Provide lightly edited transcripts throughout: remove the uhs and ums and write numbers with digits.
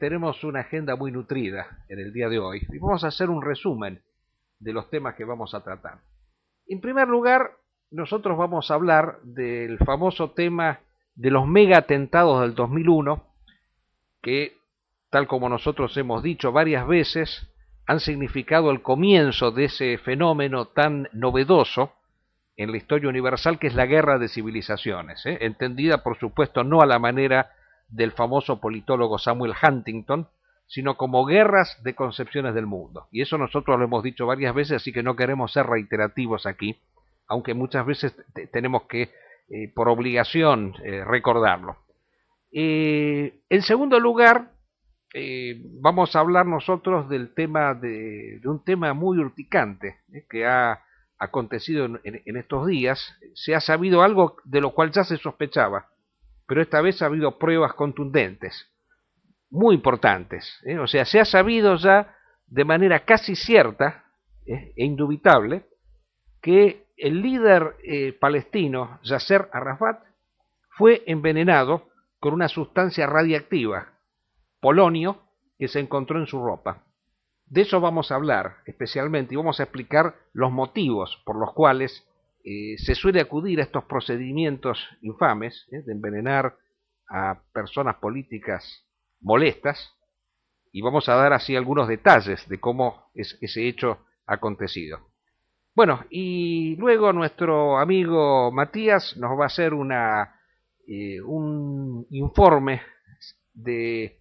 tenemos una agenda muy nutrida en el día de hoy y vamos a hacer un resumen de los temas que vamos a tratar. En primer lugar, nosotros vamos a hablar del famoso tema de los mega atentados del 2001, que, tal como nosotros hemos dicho varias veces, han significado el comienzo de ese fenómeno tan novedoso en la historia universal que es la guerra de civilizaciones, entendida por supuesto no a la manera del famoso politólogo Samuel Huntington, sino como guerras de concepciones del mundo. Y eso nosotros lo hemos dicho varias veces, así que no queremos ser reiterativos aquí, aunque muchas veces tenemos que, por obligación, recordarlo. En segundo lugar, vamos a hablar nosotros del tema de un tema muy urticante que ha acontecido en estos días. Se ha sabido algo de lo cual ya se sospechaba, pero esta vez ha habido pruebas contundentes, muy importantes. O sea, se ha sabido ya de manera casi cierta e indubitable que el líder palestino Yasser Arafat fue envenenado con una sustancia radiactiva, polonio, que se encontró en su ropa. De eso vamos a hablar especialmente y vamos a explicar los motivos por los cuales se suele acudir a estos procedimientos infames de envenenar a personas políticas molestas, y vamos a dar así algunos detalles de cómo ese hecho ha acontecido. Bueno, y luego nuestro amigo Matías nos va a hacer un informe de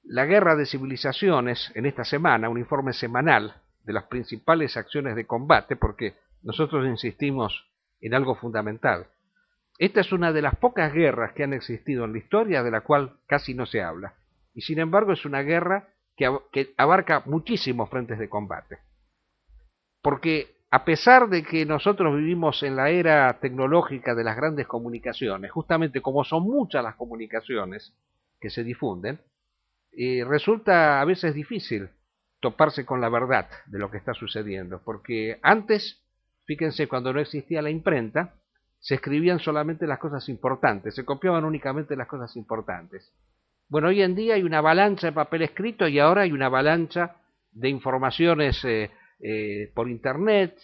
la guerra de civilizaciones en esta semana, un informe semanal de las principales acciones de combate, porque nosotros insistimos en algo fundamental. Esta es una de las pocas guerras que han existido en la historia de la cual casi no se habla, y sin embargo es una guerra que abarca muchísimos frentes de combate. Porque a pesar de que nosotros vivimos en la era tecnológica de las grandes comunicaciones, justamente como son muchas las comunicaciones que se difunden, resulta a veces difícil toparse con la verdad de lo que está sucediendo, porque antes, fíjense, cuando no existía la imprenta, se escribían solamente las cosas importantes, se copiaban únicamente las cosas importantes. Bueno, hoy en día hay una avalancha de papel escrito y ahora hay una avalancha de informaciones por internet,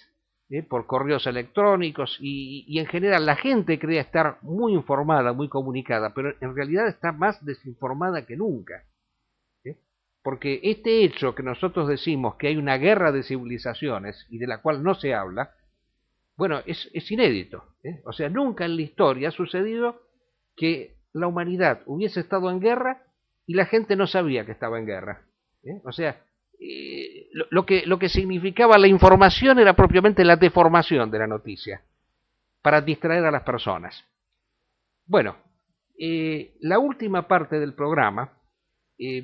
por correos electrónicos y en general la gente cree estar muy informada, muy comunicada, pero en realidad está más desinformada que nunca. Porque este hecho que nosotros decimos que hay una guerra de civilizaciones y de la cual no se habla, bueno, es inédito. O sea, nunca en la historia ha sucedido que la humanidad hubiese estado en guerra y la gente no sabía que estaba en guerra. O sea, lo que significaba la información era propiamente la deformación de la noticia, para distraer a las personas. Bueno, la última parte del programa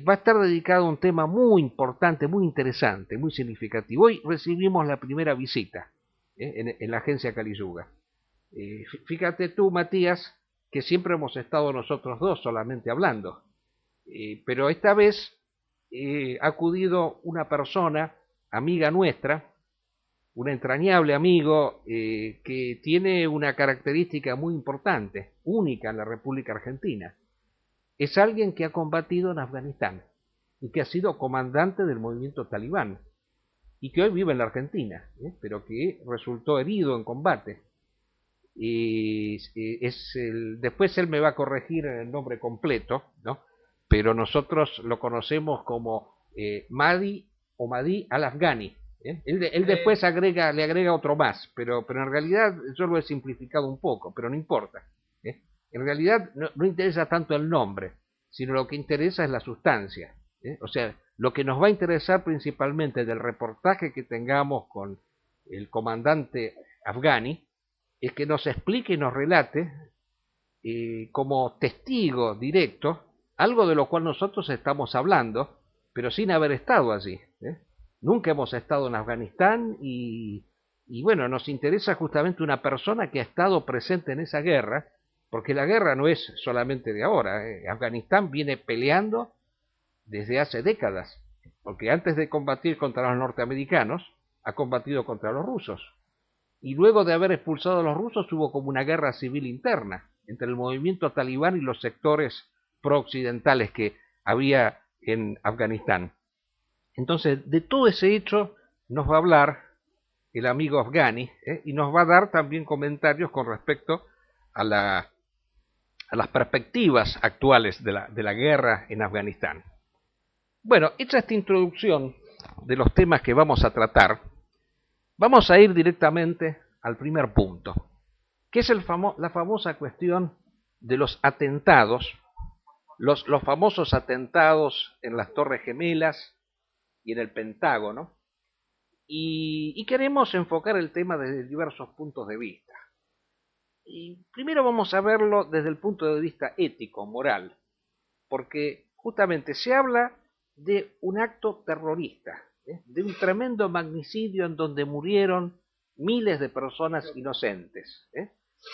va a estar dedicado a un tema muy importante, muy interesante, muy significativo. Hoy recibimos la primera visita en la agencia Caliyuga. Fíjate tú, Matías, que siempre hemos estado nosotros dos solamente hablando, pero esta vez ha acudido una persona, amiga nuestra, un entrañable amigo que tiene una característica muy importante, única en la República Argentina. Es alguien que ha combatido en Afganistán y que ha sido comandante del movimiento talibán y que hoy vive en la Argentina, pero que resultó herido en combate. Después él me va a corregir el nombre completo, ¿no? Pero nosotros lo conocemos como Mahdi o Mahdi al-Afghani. Él después le agrega otro más, pero en realidad yo lo he simplificado un poco, pero no importa. En realidad no interesa tanto el nombre, sino lo que interesa es la sustancia. O sea, lo que nos va a interesar principalmente del reportaje que tengamos con el comandante Afghani es que nos explique y nos relate como testigo directo algo de lo cual nosotros estamos hablando, pero sin haber estado allí. Nunca hemos estado en Afganistán y bueno, nos interesa justamente una persona que ha estado presente en esa guerra, porque la guerra no es solamente de ahora. Afganistán viene peleando desde hace décadas, porque antes de combatir contra los norteamericanos, ha combatido contra los rusos. Y luego de haber expulsado a los rusos hubo como una guerra civil interna entre el movimiento talibán y los sectores pro-occidentales que había en Afganistán. Entonces, de todo ese hecho nos va a hablar el amigo Afghani, y nos va a dar también comentarios con respecto a, a las perspectivas actuales de la guerra en Afganistán. Bueno, hecha esta introducción de los temas que vamos a tratar, vamos a ir directamente al primer punto, que es la famosa cuestión de los atentados, los famosos atentados en las Torres Gemelas y en el Pentágono, y queremos enfocar el tema desde diversos puntos de vista. Y primero vamos a verlo desde el punto de vista ético, moral, porque justamente se habla de un acto terrorista, de un tremendo magnicidio en donde murieron miles de personas inocentes.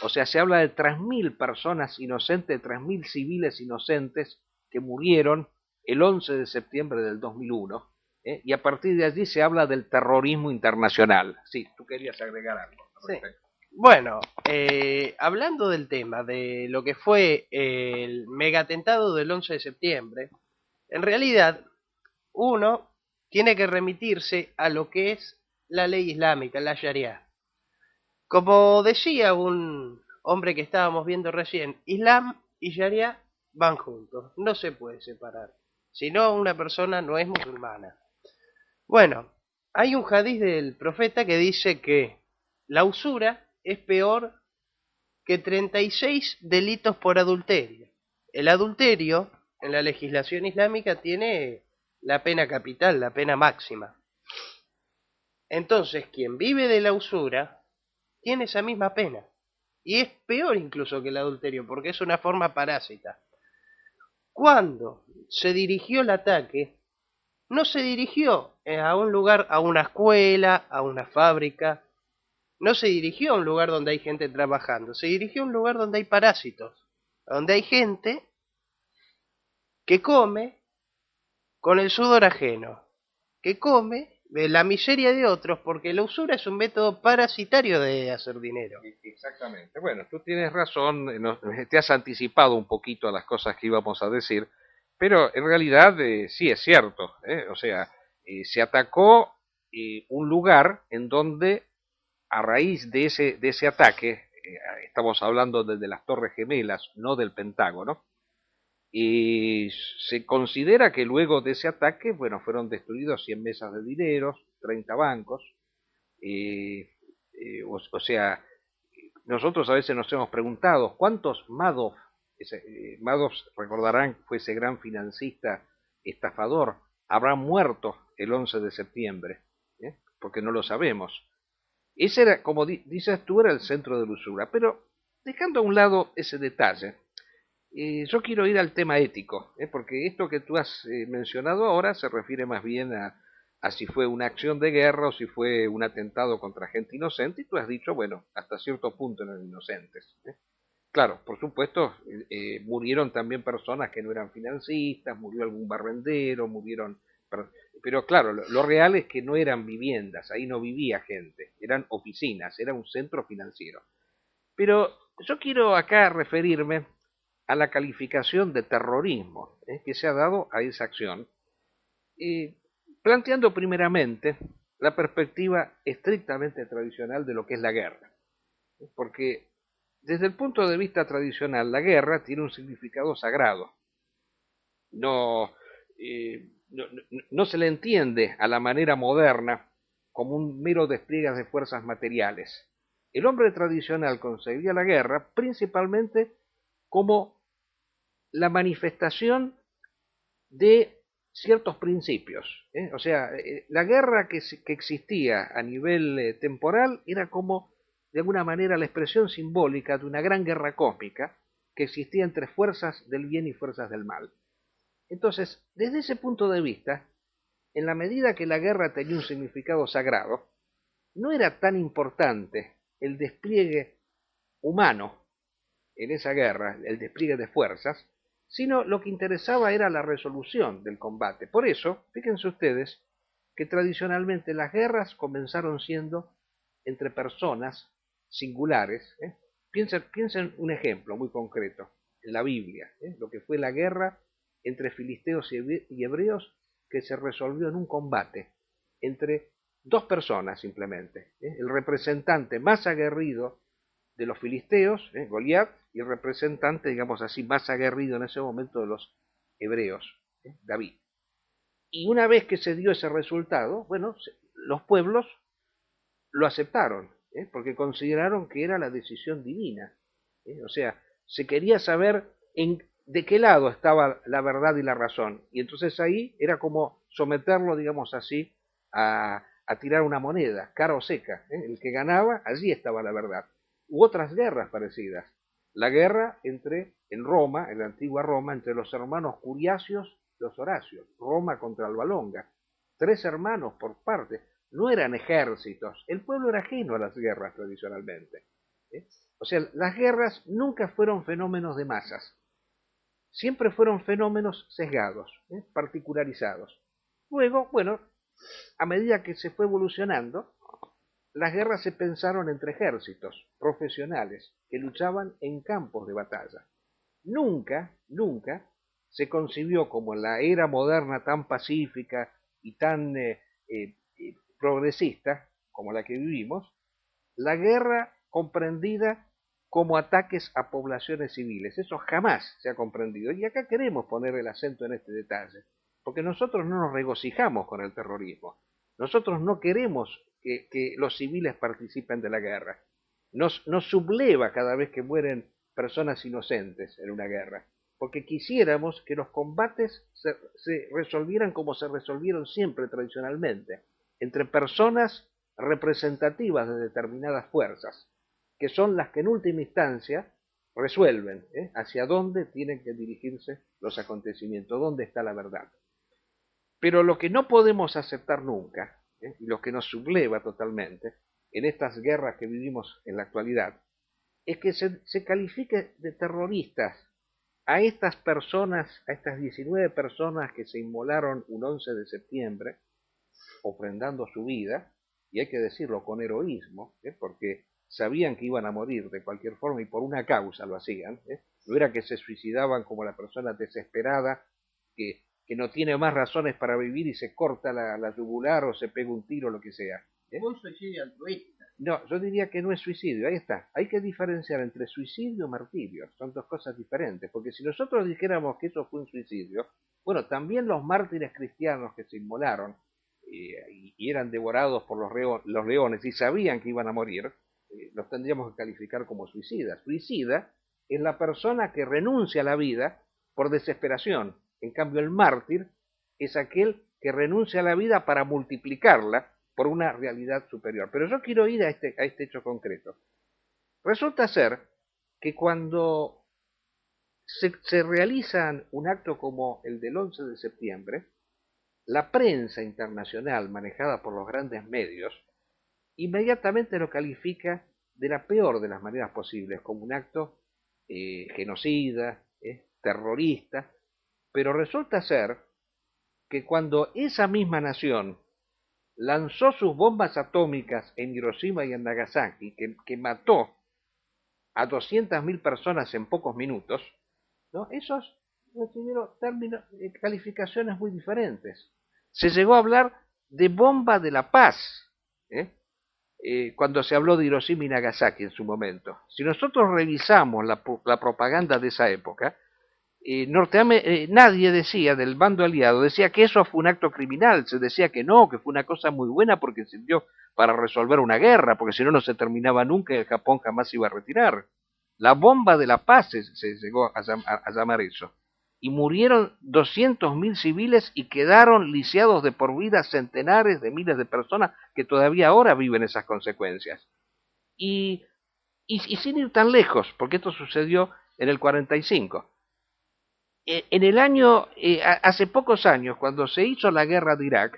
O sea, se habla de 3.000 personas inocentes, 3.000 civiles inocentes que murieron el 11 de septiembre del 2001, y a partir de allí se habla del terrorismo internacional. Sí, tú querías agregar algo. Sí. Bueno, hablando del tema de lo que fue el megatentado del 11 de septiembre, en realidad uno tiene que remitirse a lo que es la ley islámica, la Sharia. Como decía un hombre que estábamos viendo recién, Islam y Sharia van juntos, no se puede separar, si no una persona no es musulmana. Bueno, hay un hadiz del profeta que dice que la usura es peor que 36 delitos por adulterio. El adulterio en la legislación islámica tiene la pena capital, la pena máxima. Entonces, quien vive de la usura tiene esa misma pena. Y es peor incluso que el adulterio, porque es una forma parásita. Cuando se dirigió el ataque, no se dirigió a un lugar, a una escuela, a una fábrica, no se dirigió a un lugar donde hay gente trabajando, se dirigió a un lugar donde hay parásitos, donde hay gente que come con el sudor ajeno, que come de la miseria de otros, porque la usura es un método parasitario de hacer dinero. Exactamente. Bueno, tú tienes razón, te has anticipado un poquito a las cosas que íbamos a decir, pero en realidad sí es cierto. O sea, se atacó un lugar en donde a raíz de ese ataque, estamos hablando de las Torres Gemelas, no del Pentágono, y se considera que luego de ese ataque, bueno, fueron destruidos 100 mesas de dinero, 30 bancos, o sea, nosotros a veces nos hemos preguntado cuántos Madoff, Madoff recordarán fue ese gran financista estafador, habrán muerto el 11 de septiembre, porque no lo sabemos. Ese era, como dices tú, era el centro de la usura, pero dejando a un lado ese detalle, yo quiero ir al tema ético, porque esto que tú has mencionado ahora se refiere más bien a si fue una acción de guerra o si fue un atentado contra gente inocente, y tú has dicho, bueno, hasta cierto punto eran inocentes. Claro, por supuesto, murieron también personas que no eran financistas, murió algún barrendero, murieron... Pero claro, lo real es que no eran viviendas, ahí no vivía gente, eran oficinas, era un centro financiero. Pero yo quiero acá referirme a la calificación de terrorismo que se ha dado a esa acción, planteando primeramente la perspectiva estrictamente tradicional de lo que es la guerra. Porque desde el punto de vista tradicional, la guerra tiene un significado sagrado. No, no se le entiende a la manera moderna como un mero despliegue de fuerzas materiales. El hombre tradicional concebía la guerra principalmente como la manifestación de ciertos principios. O sea, la guerra que existía a nivel temporal era como, de alguna manera, la expresión simbólica de una gran guerra cósmica que existía entre fuerzas del bien y fuerzas del mal. Entonces, desde ese punto de vista, en la medida que la guerra tenía un significado sagrado, no era tan importante el despliegue humano en esa guerra, el despliegue de fuerzas, sino lo que interesaba era la resolución del combate. Por eso, fíjense ustedes que tradicionalmente las guerras comenzaron siendo entre personas singulares. Piensen un ejemplo muy concreto, en la Biblia, lo que fue la guerra entre filisteos y hebreos que se resolvió en un combate entre dos personas simplemente, el representante más aguerrido de los filisteos, Goliat, y el representante, digamos así, más aguerrido en ese momento de los hebreos, David. Y una vez que se dio ese resultado, bueno, los pueblos lo aceptaron, porque consideraron que era la decisión divina. O sea, se quería saber de qué lado estaba la verdad y la razón. Y entonces ahí era como someterlo, digamos así, a tirar una moneda, cara o seca. El que ganaba, allí estaba la verdad. Hubo otras guerras parecidas. La guerra en Roma, en la antigua Roma, entre los hermanos Curiacios y los Horacios. Roma contra Alba Longa. 3 hermanos por parte. No eran ejércitos. El pueblo era ajeno a las guerras tradicionalmente. O sea, las guerras nunca fueron fenómenos de masas. Siempre fueron fenómenos sesgados, particularizados. Luego, bueno, a medida que se fue evolucionando, las guerras se pensaron entre ejércitos profesionales que luchaban en campos de batalla. Nunca se concibió como en la era moderna tan pacífica y tan progresista como la que vivimos, la guerra comprendida como ataques a poblaciones civiles. Eso jamás se ha comprendido. Y acá queremos poner el acento en este detalle, porque nosotros no nos regocijamos con el terrorismo. Nosotros no queremos que los civiles participen de la guerra. Nos subleva cada vez que mueren personas inocentes en una guerra, porque quisiéramos que los combates se resolvieran como se resolvieron siempre tradicionalmente, entre personas representativas de determinadas fuerzas, que son las que en última instancia resuelven hacia dónde tienen que dirigirse los acontecimientos, dónde está la verdad. Pero lo que no podemos aceptar nunca, y lo que nos subleva totalmente en estas guerras que vivimos en la actualidad, es que se califique de terroristas a estas personas, a estas 19 personas que se inmolaron un 11 de septiembre, ofrendando su vida, y hay que decirlo con heroísmo, porque sabían que iban a morir de cualquier forma y por una causa lo hacían. No era que se suicidaban como la persona desesperada que no tiene más razones para vivir y se corta la yugular o se pega un tiro o lo que sea. Un suicidio altruista. No, yo diría que no es suicidio, ahí está. Hay que diferenciar entre suicidio y martirio, son dos cosas diferentes, porque si nosotros dijéramos que eso fue un suicidio, bueno, también los mártires cristianos que se inmolaron y eran devorados por los leones y sabían que iban a morir, los tendríamos que calificar como suicidas. Suicida es la persona que renuncia a la vida por desesperación. En cambio, el mártir es aquel que renuncia a la vida para multiplicarla por una realidad superior. Pero yo quiero ir a este hecho concreto. Resulta ser que cuando se realiza un acto como el del 11 de septiembre, la prensa internacional manejada por los grandes medios inmediatamente lo califica de la peor de las maneras posibles, como un acto genocida, terrorista, pero resulta ser que cuando esa misma nación lanzó sus bombas atómicas en Hiroshima y en Nagasaki, que mató a 200.000 personas en pocos minutos, ¿no? Esos recibieron calificaciones muy diferentes. Se llegó a hablar de bomba de la paz, cuando se habló de Hiroshima y Nagasaki en su momento. Si nosotros revisamos la propaganda de esa época, nadie decía del bando aliado, decía que eso fue un acto criminal, se decía que no, que fue una cosa muy buena porque sirvió para resolver una guerra, porque si no, no se terminaba nunca y el Japón jamás iba a retirar. La bomba de la paz se llegó a llamar eso. Y murieron 200.000 civiles y quedaron lisiados de por vida centenares de miles de personas que todavía ahora viven esas consecuencias. Y sin ir tan lejos, porque esto sucedió en el 45. En el año, hace pocos años, cuando se hizo la guerra de Irak,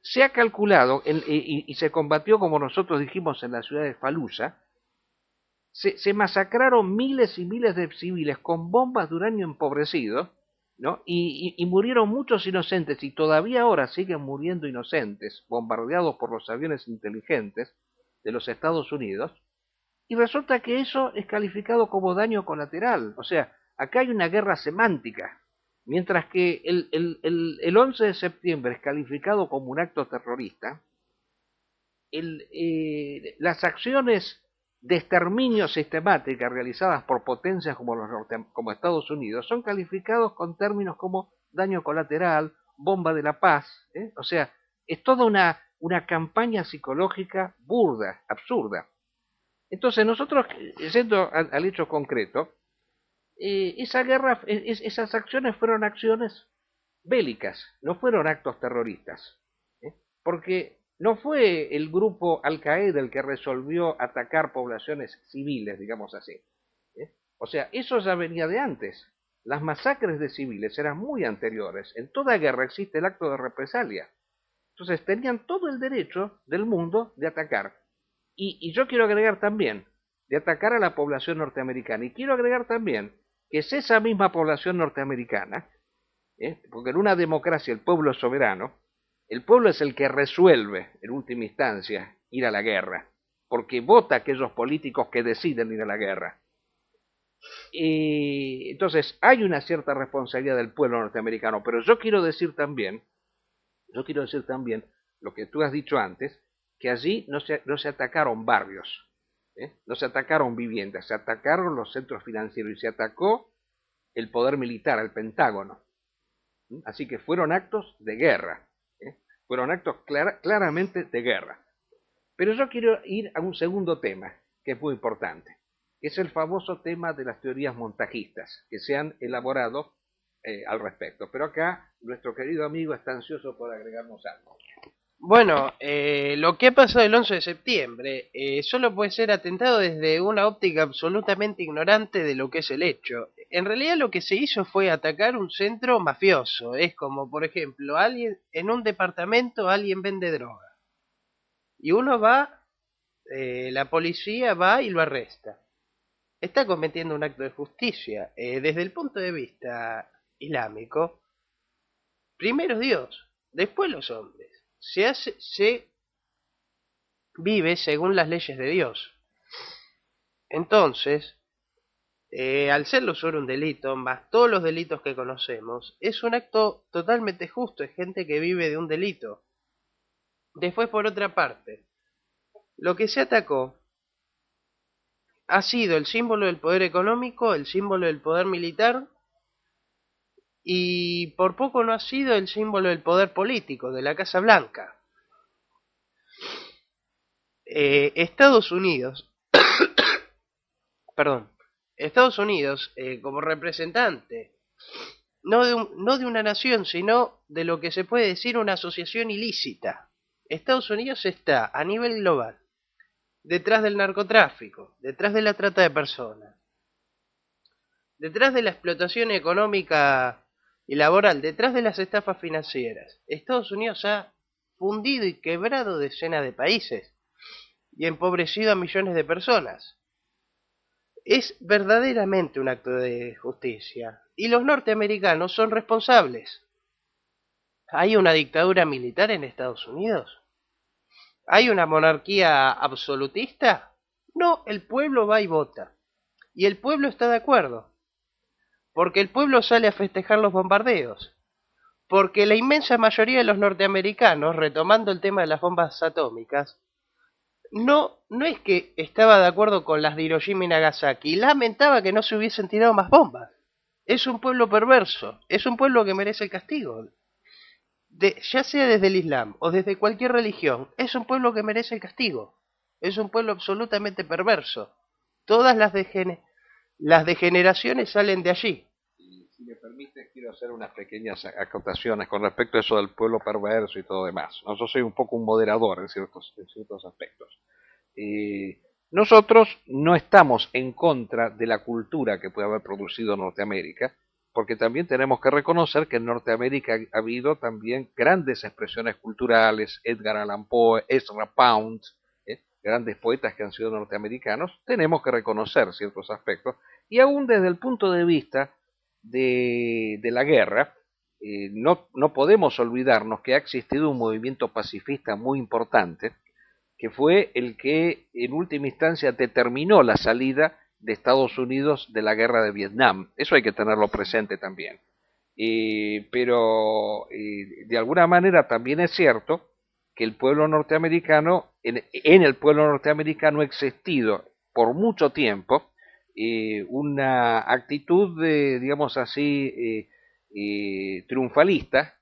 se ha calculado, y se combatió, como nosotros dijimos, en la ciudad de Faluya, se masacraron miles y miles de civiles con bombas de uranio empobrecido, ¿no? Y murieron muchos inocentes, y todavía ahora siguen muriendo inocentes, bombardeados por los aviones inteligentes de los Estados Unidos, y resulta que eso es calificado como daño colateral. O sea, Acá hay una guerra semántica. Mientras que el 11 de septiembre es calificado como un acto terrorista, las acciones de exterminio sistemática realizadas por potencias como Estados Unidos son calificados con términos como daño colateral, bomba de la paz, ¿eh? O sea, es toda una campaña psicológica burda, absurda. Entonces nosotros, yendo al hecho concreto, esa guerra, esas acciones fueron acciones bélicas, no fueron actos terroristas, ¿eh? Porque no fue el grupo Al-Qaeda el que resolvió atacar poblaciones civiles, digamos así, ¿eh? O sea, eso ya venía de antes. Las masacres de civiles eran muy anteriores. En toda guerra existe el acto de represalia. Entonces tenían todo el derecho del mundo de atacar. Y yo quiero agregar también, de atacar a la población norteamericana. Y quiero agregar también que es esa misma población norteamericana, porque en una democracia el pueblo es soberano, el pueblo es el que resuelve, en última instancia, ir a la guerra, porque vota a aquellos políticos que deciden ir a la guerra. Entonces, hay una cierta responsabilidad del pueblo norteamericano, pero yo quiero decir también lo que tú has dicho antes, que allí no se atacaron barrios, no se atacaron viviendas, se atacaron los centros financieros y se atacó el poder militar, el Pentágono. Así que fueron actos de guerra, fueron actos claramente de guerra. Pero yo quiero ir a un segundo tema, que es muy importante, que es el famoso tema de las teorías montajistas, que se han elaborado al respecto. Pero acá nuestro querido amigo está ansioso por agregarnos algo. Bueno, lo que ha pasado el 11 de septiembre solo puede ser atentado desde una óptica absolutamente ignorante de lo que es el hecho. En realidad lo que se hizo fue atacar un centro mafioso. Es como, por ejemplo, alguien en un departamento alguien vende droga. Y uno va, la policía va y lo arresta. Está cometiendo un acto de justicia. Desde el punto de vista islámico, primero Dios, después los hombres. Se vive según las leyes de Dios. Entonces, al ser los un delito, más todos los delitos que conocemos, es un acto totalmente justo, es gente que vive de un delito. Después, por otra parte, lo que se atacó ha sido el símbolo del poder económico, el símbolo del poder militar, y por poco no ha sido el símbolo del poder político, de la Casa Blanca. Estados Unidos, Estados Unidos como representante, no de una nación, sino de lo que se puede decir una asociación ilícita. Estados Unidos está a nivel global detrás del narcotráfico, detrás de la trata de personas, detrás de la explotación económica y laboral, detrás de las estafas financieras. Estados Unidos ha fundido y quebrado decenas de países y empobrecido a millones de personas. Es verdaderamente un acto de justicia y los norteamericanos son responsables. ¿Hay una dictadura militar en Estados Unidos? ¿Hay una monarquía absolutista? No, el pueblo va y vota. Y el pueblo está de acuerdo. Porque el pueblo sale a festejar los bombardeos. Porque la inmensa mayoría de los norteamericanos, retomando el tema de las bombas atómicas, no es que estaba de acuerdo con las de Hiroshima y Nagasaki, lamentaba que no se hubiesen tirado más bombas. Es un pueblo perverso, es un pueblo que merece el castigo. Ya sea desde el Islam o desde cualquier religión, es un pueblo que merece el castigo. Es un pueblo absolutamente perverso. Todas las degeneraciones salen de allí. Si me permites, quiero hacer unas pequeñas acotaciones con respecto a eso del pueblo perverso y todo demás. ¿No? Yo soy un poco un moderador en ciertos aspectos. Nosotros no estamos en contra de la cultura que puede haber producido Norteamérica, porque también tenemos que reconocer que en Norteamérica ha habido también grandes expresiones culturales, Edgar Allan Poe, Ezra Pound, grandes poetas que han sido norteamericanos. Tenemos que reconocer ciertos aspectos, y aún desde el punto de vista de la guerra, no podemos olvidarnos que ha existido un movimiento pacifista muy importante, que fue el que en última instancia determinó la salida de Estados Unidos de la guerra de Vietnam. Eso hay que tenerlo presente también. Pero de alguna manera también es cierto que el pueblo norteamericano, en el pueblo norteamericano ha existido por mucho tiempo una actitud de, digamos así, triunfalista,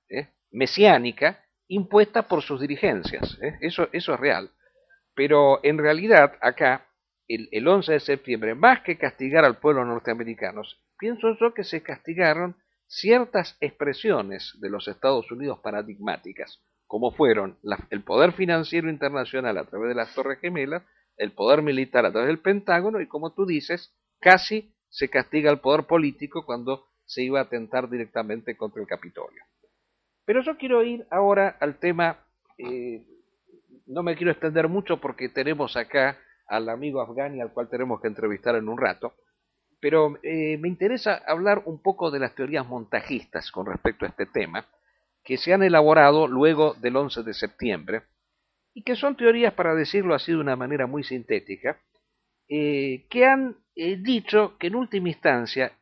mesiánica, impuesta por sus dirigencias. Eso es real. Pero en realidad acá, el 11 de septiembre, más que castigar al pueblo norteamericano, pienso yo que se castigaron ciertas expresiones de los Estados Unidos paradigmáticas, como fueron el poder financiero internacional a través de las Torres Gemelas, el poder militar a través del Pentágono, y como tú dices, casi se castiga al poder político cuando se iba a atentar directamente contra el Capitolio. Pero yo quiero ir ahora al tema, no me quiero extender mucho porque tenemos acá al amigo Afghani al cual tenemos que entrevistar en un rato, pero me interesa hablar un poco de las teorías montajistas con respecto a este tema, que se han elaborado luego del 11 de septiembre, y que son teorías, para decirlo así de una manera muy sintética, que han dicho que en última instancia,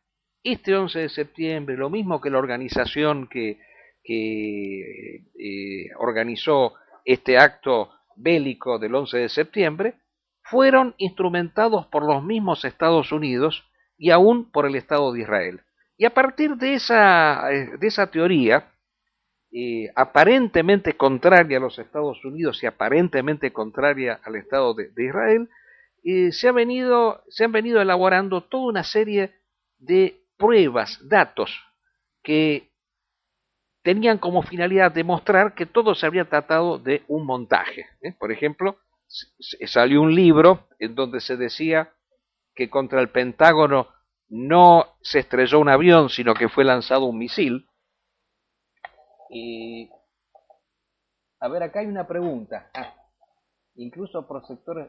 este 11 de septiembre, lo mismo que la organización que organizó este acto bélico del 11 de septiembre, fueron instrumentados por los mismos Estados Unidos y aún por el Estado de Israel. Y a partir de esa teoría, aparentemente contraria a los Estados Unidos y aparentemente contraria al Estado de Israel, se han venido elaborando toda una serie de pruebas, datos, que tenían como finalidad demostrar que todo se habría tratado de un montaje. Por ejemplo, salió un libro en donde se decía que contra el Pentágono no se estrelló un avión, sino que fue lanzado un misil. Y a ver, acá hay una pregunta. Incluso por sectores...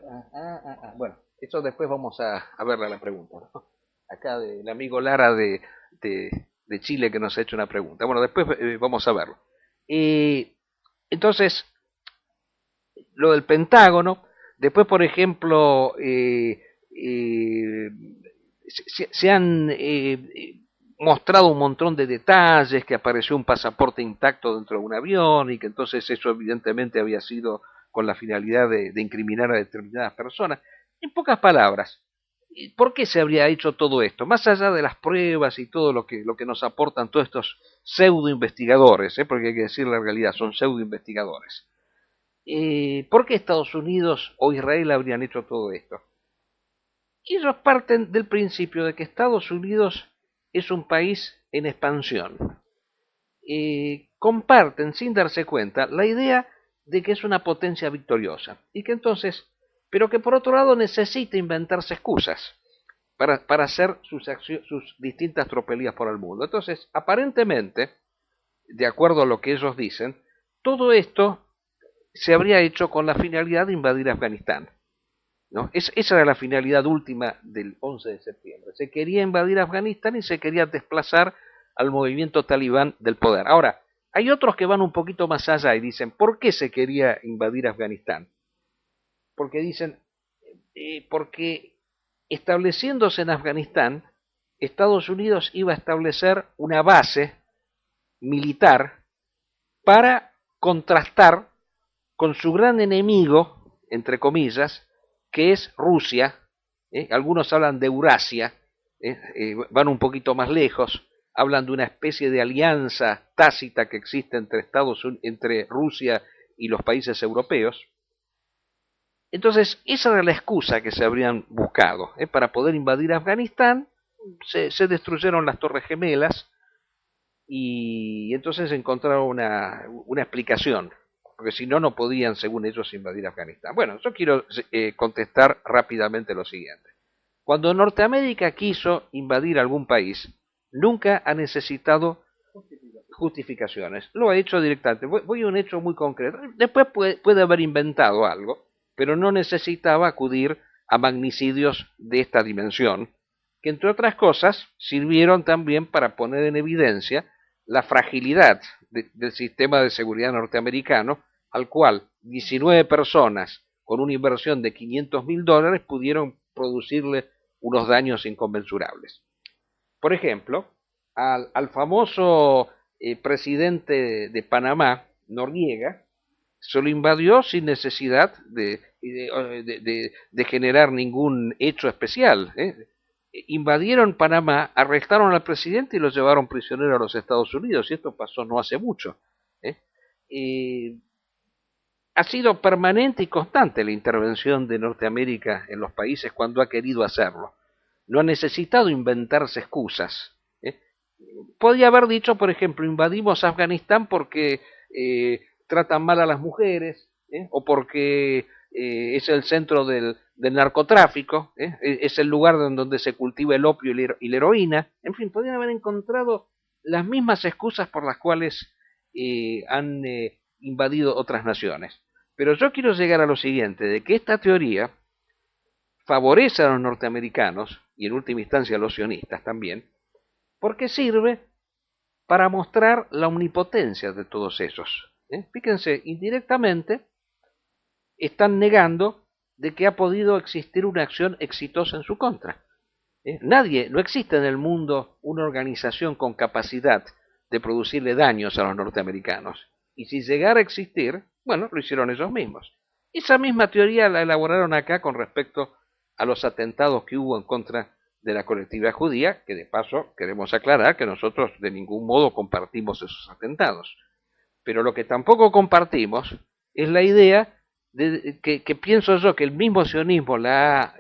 Bueno, eso después vamos a verla la pregunta, ¿no? Acá del amigo Lara de Chile que nos ha hecho una pregunta. Bueno, después vamos a verlo. Entonces, lo del Pentágono, después, por ejemplo, se han mostrado un montón de detalles, que apareció un pasaporte intacto dentro de un avión y que entonces eso evidentemente había sido con la finalidad de incriminar a determinadas personas. En pocas palabras, ¿por qué se habría hecho todo esto? Más allá de las pruebas y todo lo que nos aportan todos estos pseudo investigadores, porque hay que decir la realidad, son pseudo investigadores. ¿Por qué Estados Unidos o Israel habrían hecho todo esto? Ellos parten del principio de que Estados Unidos es un país en expansión. Comparten, sin darse cuenta, la idea de que es una potencia victoriosa y que entonces, pero que por otro lado necesita inventarse excusas para hacer sus distintas tropelías por el mundo. Entonces, aparentemente, de acuerdo a lo que ellos dicen, todo esto se habría hecho con la finalidad de invadir Afganistán, ¿no? Esa era la finalidad última del 11 de septiembre. Se quería invadir Afganistán y se quería desplazar al movimiento talibán del poder. Ahora, hay otros que van un poquito más allá y dicen, ¿por qué se quería invadir Afganistán? Porque dicen, porque estableciéndose en Afganistán, Estados Unidos iba a establecer una base militar para contrastar con su gran enemigo, entre comillas, que es Rusia. Algunos hablan de Eurasia, van un poquito más lejos, hablan de una especie de alianza tácita que existe entre Rusia y los países europeos. Entonces, esa era la excusa que se habrían buscado. Para poder invadir Afganistán, se destruyeron las Torres Gemelas y entonces encontraron una explicación, porque si no, no podían, según ellos, invadir Afganistán. Bueno, yo quiero contestar rápidamente lo siguiente. Cuando Norteamérica quiso invadir algún país, nunca ha necesitado justificaciones. Lo ha hecho directamente. Voy a un hecho muy concreto. Después puede haber inventado algo, pero no necesitaba acudir a magnicidios de esta dimensión, que entre otras cosas sirvieron también para poner en evidencia la fragilidad del sistema de seguridad norteamericano, al cual 19 personas con una inversión de $500.000 pudieron producirle unos daños inconmensurables. Por ejemplo, al famoso presidente de Panamá, Noriega, se lo invadió sin necesidad de generar ningún hecho especial. Invadieron Panamá, arrestaron al presidente y lo llevaron prisionero a los Estados Unidos, y esto pasó no hace mucho. Ha sido permanente y constante la intervención de Norteamérica en los países cuando ha querido hacerlo. No ha necesitado inventarse excusas. Podría haber dicho, por ejemplo, invadimos Afganistán porque tratan mal a las mujeres, o porque es el centro del narcotráfico, es el lugar donde se cultiva el opio y la heroína. En fin, podrían haber encontrado las mismas excusas por las cuales han invadido otras naciones. Pero yo quiero llegar a lo siguiente, de que esta teoría favorece a los norteamericanos, y en última instancia a los sionistas también, porque sirve para mostrar la omnipotencia de todos esos. Fíjense, indirectamente están negando de que ha podido existir una acción exitosa en su contra. No existe en el mundo una organización con capacidad de producirle daños a los norteamericanos. Y si llegara a existir, bueno, lo hicieron ellos mismos. Esa misma teoría la elaboraron acá con respecto a los atentados que hubo en contra de la colectividad judía, que de paso queremos aclarar que nosotros de ningún modo compartimos esos atentados. Pero lo que tampoco compartimos es la idea que pienso yo que el mismo sionismo la ha,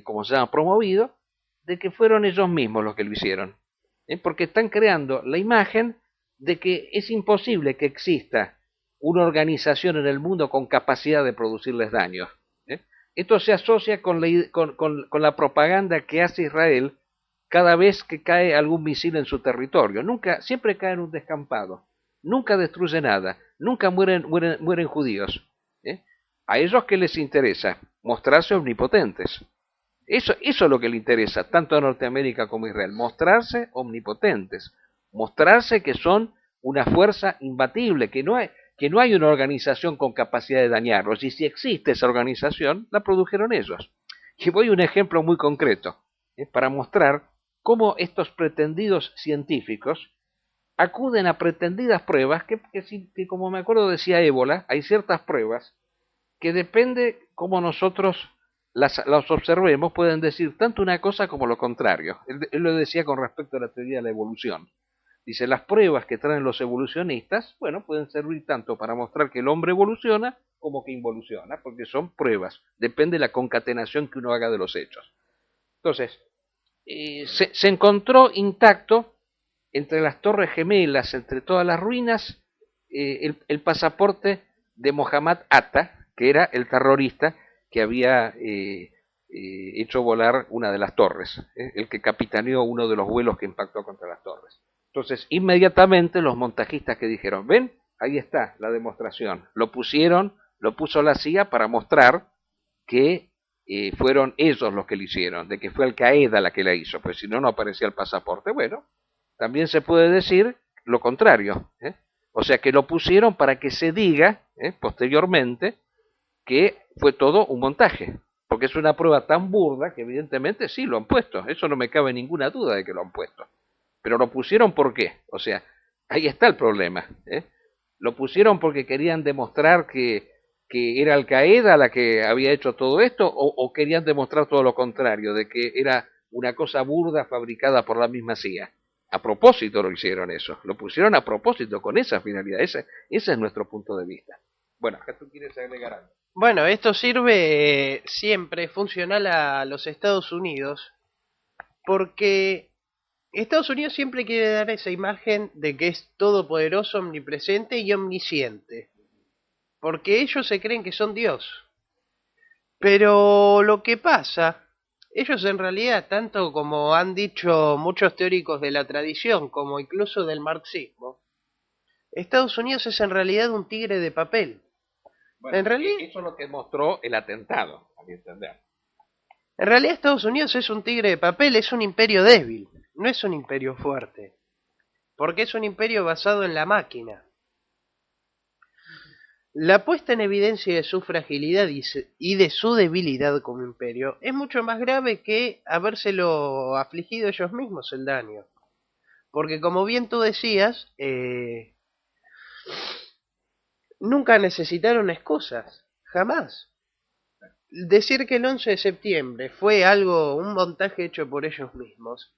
como se llama, promovido, de que fueron ellos mismos los que lo hicieron. Porque están creando la imagen de que es imposible que exista una organización en el mundo con capacidad de producirles daños. Esto se asocia con la propaganda que hace Israel cada vez que cae algún misil en su territorio. Siempre cae en un descampado, nunca destruye nada, nunca mueren judíos. A ellos, ¿qué les interesa? Mostrarse omnipotentes. Eso es lo que le interesa tanto a Norteamérica como a Israel, mostrarse omnipotentes, mostrarse que son una fuerza imbatible, que no hay una organización con capacidad de dañarlos, y si existe esa organización, la produjeron ellos. Y voy a un ejemplo muy concreto, para mostrar cómo estos pretendidos científicos acuden a pretendidas pruebas que como me acuerdo decía Ébola, hay ciertas pruebas que depende cómo nosotros las observemos, pueden decir tanto una cosa como lo contrario. Él lo decía con respecto a la teoría de la evolución. Dice, las pruebas que traen los evolucionistas, bueno, pueden servir tanto para mostrar que el hombre evoluciona como que involuciona, porque son pruebas, depende de la concatenación que uno haga de los hechos. Entonces, se encontró intacto entre las torres gemelas, entre todas las ruinas, el pasaporte de Mohammad Atta, que era el terrorista que había hecho volar una de las torres, el que capitaneó uno de los vuelos que impactó contra las torres. Entonces, inmediatamente los montajistas que dijeron, ven, ahí está la demostración, lo puso la CIA para mostrar que fueron ellos los que lo hicieron, de que fue Al Qaeda la que la hizo, pues si no, no aparecía el pasaporte. Bueno, también se puede decir lo contrario, o sea que lo pusieron para que se diga posteriormente que fue todo un montaje, porque es una prueba tan burda que evidentemente sí lo han puesto, eso no me cabe ninguna duda de que lo han puesto, pero lo pusieron ¿por qué? O sea, ahí está el problema, lo pusieron porque querían demostrar que era Al Qaeda la que había hecho todo esto, o querían demostrar todo lo contrario, de que era una cosa burda fabricada por la misma CIA. A propósito lo hicieron eso, lo pusieron a propósito con esa finalidad, ese es nuestro punto de vista. Bueno, acá tú quieres agregar algo. Bueno, esto sirve siempre funcional a los Estados Unidos, porque Estados Unidos siempre quiere dar esa imagen de que es todopoderoso, omnipresente y omnisciente, porque ellos se creen que son Dios. Pero lo que pasa, ellos en realidad, tanto como han dicho muchos teóricos de la tradición, como incluso del marxismo, Estados Unidos es en realidad un tigre de papel. Bueno, En realidad, eso es lo que mostró el atentado, a mi entender. En realidad Estados Unidos es un tigre de papel, es un imperio débil, no es un imperio fuerte, porque es un imperio basado en la máquina. La puesta en evidencia de su fragilidad y de su debilidad como imperio es mucho más grave que habérselo afligido ellos mismos el daño. Porque como bien tú decías, nunca necesitaron excusas, jamás. Decir que el 11 de septiembre fue un montaje hecho por ellos mismos,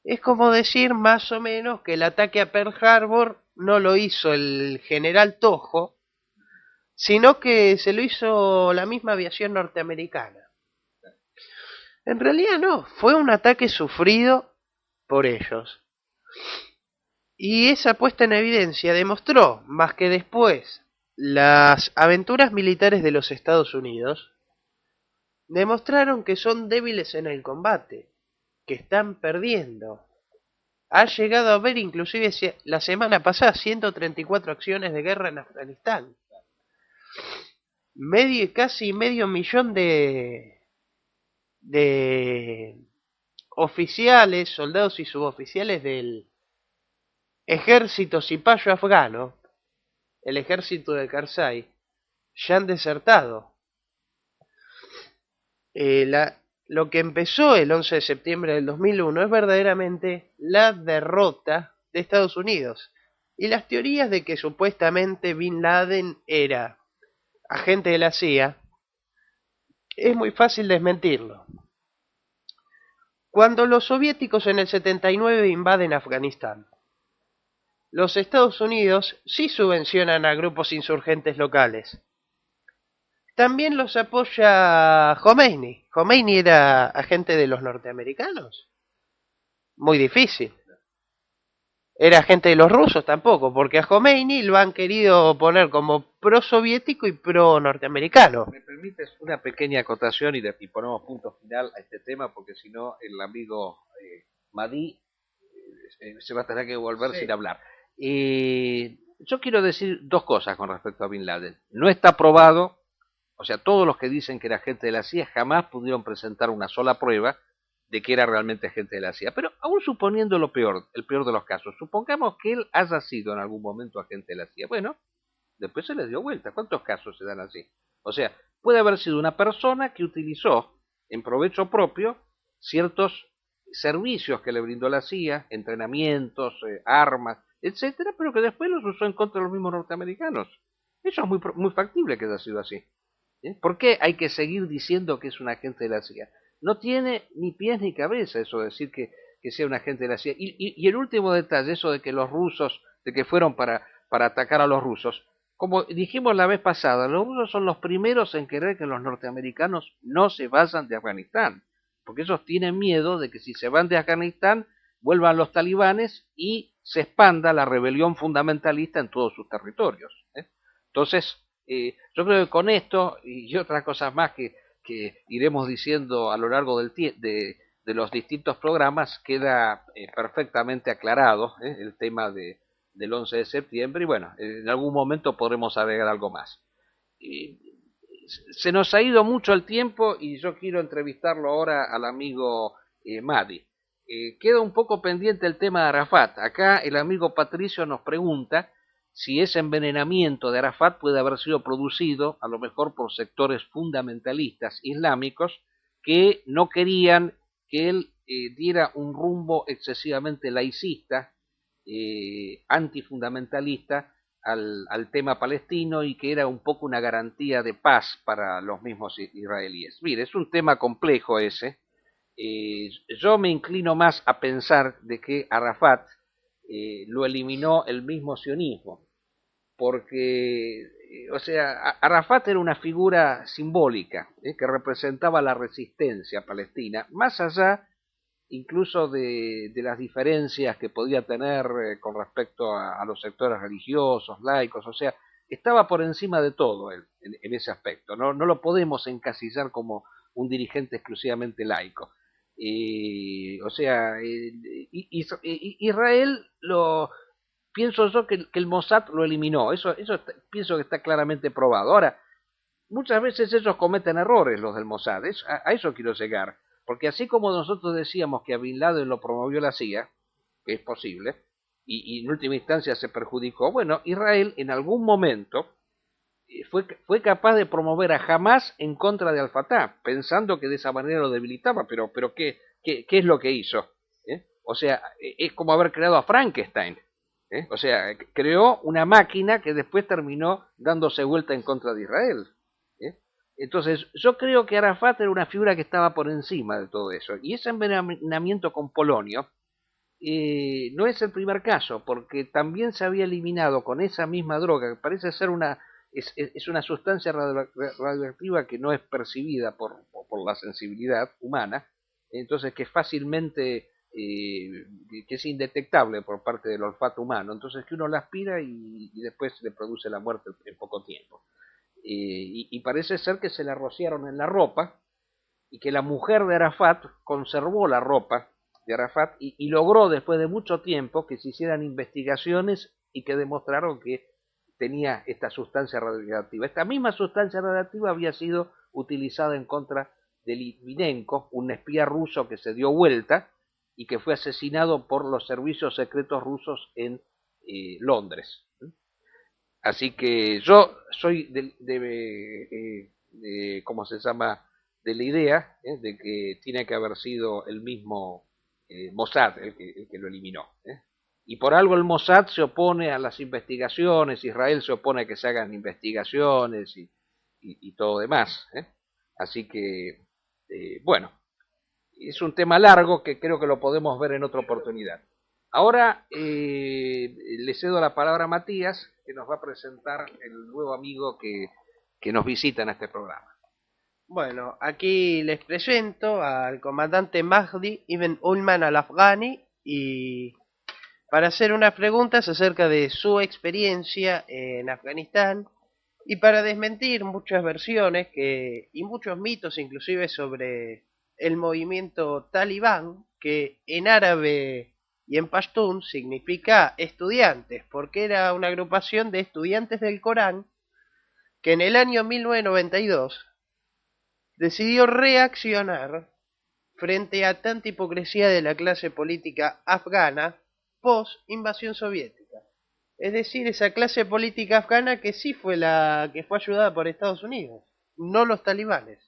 es como decir más o menos que el ataque a Pearl Harbor no lo hizo el general Tojo, sino que se lo hizo la misma aviación norteamericana. En realidad no, fue un ataque sufrido por ellos. Y esa puesta en evidencia demostró, más que después, las aventuras militares de los Estados Unidos, demostraron que son débiles en el combate, que están perdiendo. Ha llegado a haber inclusive la semana pasada 134 acciones de guerra en Afganistán. Casi medio millón de oficiales, soldados y suboficiales del ejército cipayo afgano, el ejército de Karzai, ya han desertado. Lo que empezó el 11 de septiembre del 2001 es verdaderamente la derrota de Estados Unidos. Y las teorías de que supuestamente Bin Laden era agente de la CIA, es muy fácil desmentirlo. Cuando los soviéticos en el 79 invaden Afganistán, los Estados Unidos sí subvencionan a grupos insurgentes locales. También los apoya Khomeini. Khomeini era agente de los norteamericanos. Muy difícil. Era agente de los rusos tampoco, porque a Khomeini lo han querido poner como pro-soviético y pro-norteamericano. ¿Me permites una pequeña acotación y ponemos punto final a este tema? Porque si no, el amigo Mahdi se va a tener que volver sin hablar. Yo quiero decir dos cosas con respecto a Bin Laden. No está probado, o sea, todos los que dicen que era agente de la CIA jamás pudieron presentar una sola prueba de que era realmente agente de la CIA. Pero aún suponiendo lo peor, el peor de los casos, supongamos que él haya sido en algún momento agente de la CIA. Bueno, después se les dio vuelta. ¿Cuántos casos se dan así? O sea, puede haber sido una persona que utilizó en provecho propio ciertos servicios que le brindó la CIA, entrenamientos, armas, etcétera, pero que después los usó en contra de los mismos norteamericanos. Eso es muy factible que haya sido así. ¿Por qué hay que seguir diciendo que es un agente de la CIA? No tiene ni pies ni cabeza eso de decir que sea un agente de la CIA. Y el último detalle, eso de que los rusos, de que fueron para atacar a los rusos, como dijimos la vez pasada, los rusos son los primeros en querer que los norteamericanos no se vayan de Afganistán, porque ellos tienen miedo de que si se van de Afganistán vuelvan los talibanes y se expanda la rebelión fundamentalista en todos sus territorios. Entonces, yo creo que con esto y otras cosas más que iremos diciendo a lo largo de los distintos programas, queda perfectamente aclarado el tema del 11 de septiembre y bueno, en algún momento podremos agregar algo más. Se nos ha ido mucho el tiempo y yo quiero entrevistarlo ahora al amigo Mahdi. Queda un poco pendiente el tema de Arafat. Acá el amigo Patricio nos pregunta si ese envenenamiento de Arafat puede haber sido producido a lo mejor por sectores fundamentalistas islámicos que no querían que él diera un rumbo excesivamente laicista, antifundamentalista al tema palestino y que era un poco una garantía de paz para los mismos israelíes. Mire, es un tema complejo ese. Yo me inclino más a pensar de que Arafat lo eliminó el mismo sionismo, porque, o sea, Arafat era una figura simbólica que representaba la resistencia palestina, más allá incluso de las diferencias que podía tener con respecto a los sectores religiosos, laicos, o sea, estaba por encima de todo él en ese aspecto, no lo podemos encasillar como un dirigente exclusivamente laico. O sea, Israel pienso yo que el Mossad lo eliminó, eso pienso que está claramente probado. Ahora, muchas veces ellos cometen errores los del Mossad, a eso quiero llegar, porque así como nosotros decíamos que a Bin Laden lo promovió la CIA, que es posible, y en última instancia se perjudicó, bueno, Israel en algún momento fue capaz de promover a Hamas en contra de Al-Fatah, pensando que de esa manera lo debilitaba, pero ¿qué es lo que hizo? O sea, es como haber creado a Frankenstein. O sea, creó una máquina que después terminó dándose vuelta en contra de Israel. Entonces, yo creo que Arafat era una figura que estaba por encima de todo eso. Y ese envenenamiento con polonio no es el primer caso, porque también se había eliminado con esa misma droga, que parece ser es una sustancia radioactiva que no es percibida por la sensibilidad humana, entonces que fácilmente, que es indetectable por parte del olfato humano, entonces que uno la aspira y después le produce la muerte en poco tiempo. Y parece ser que se la rociaron en la ropa y que la mujer de Arafat conservó la ropa de Arafat y logró después de mucho tiempo que se hicieran investigaciones y que demostraron que tenía esta sustancia radioactiva. Esta misma sustancia radioactiva había sido utilizada en contra de Litvinenko, un espía ruso que se dio vuelta y que fue asesinado por los servicios secretos rusos en Londres. Así que yo soy ¿cómo se llama? De la idea de que tiene que haber sido el mismo Mossad el que lo eliminó. Y por algo el Mossad se opone a las investigaciones, Israel se opone a que se hagan investigaciones y todo demás. Así que, bueno, es un tema largo que creo que lo podemos ver en otra oportunidad. Ahora le cedo la palabra a Matías, que nos va a presentar el nuevo amigo que nos visita en este programa. Bueno, aquí les presento al comandante Mahdi Ibn Ulman al-Afghani y para hacer unas preguntas acerca de su experiencia en Afganistán y para desmentir muchas versiones y muchos mitos inclusive sobre el movimiento talibán, que en árabe y en pastún significa estudiantes, porque era una agrupación de estudiantes del Corán que en el año 1992 decidió reaccionar frente a tanta hipocresía de la clase política afgana post-invasión soviética. Es decir, esa clase política afgana que sí fue la que fue ayudada por Estados Unidos, no los talibanes.